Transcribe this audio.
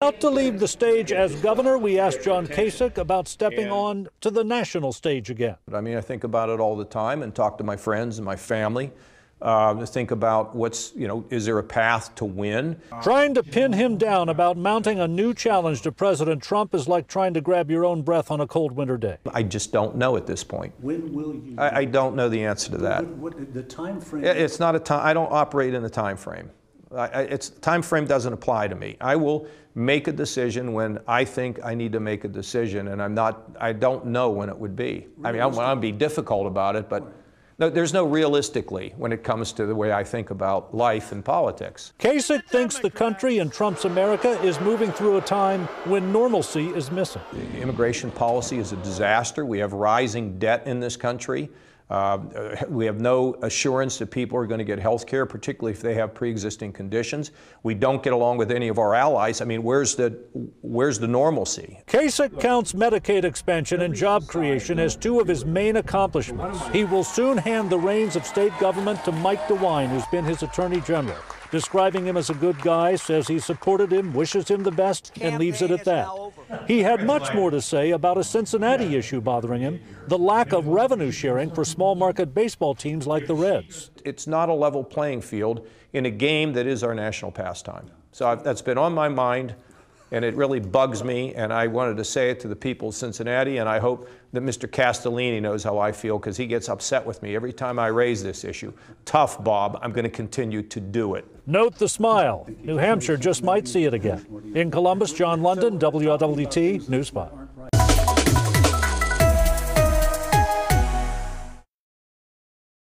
About to leave the stage as governor, we asked John Kasich about stepping on to the national stage again. I mean, I think about it all the time and talk to my friends and my family. Think about is there a path to win? Trying to pin him down about mounting a new challenge to President Trump is like trying to grab your own breath on a cold winter day. I just don't know at this point. When will you? I don't know the answer to that. What the time frame? It's not a time. I don't operate in a time frame. Time frame doesn't apply to me. I will make a decision when I think I need to make a decision, and I don't know when it would be. I mean, I want to be difficult about it, but no, there's no realistically when it comes to the way I think about life and politics. Kasich thinks the country and Trump's America is moving through a time when normalcy is missing. Immigration policy is a disaster. We have rising debt in this country. We have no assurance that people are going to get health care, particularly if they have pre-existing conditions. We don't get along with any of our allies. I mean, where's the normalcy? Kasich counts Medicaid expansion and job creation as two of his main accomplishments. He will soon hand the reins of state government to Mike DeWine, who's been his attorney general. Describing him as a good guy, says he supported him, wishes him the best, and leaves it at that. He had much more to say about a Cincinnati issue bothering him, the lack of revenue sharing for small market baseball teams like the Reds. It's not a level playing field in a game that is our national pastime. So that's been on my mind, and it really bugs me, and I wanted to say it to the people of Cincinnati, and I hope that Mr. Castellini knows how I feel, because he gets upset with me every time I raise this issue. Tough, Bob. I'm going to continue to do it. Note the smile. New Hampshire just might see it again. In Columbus, John London, WLWT News 5.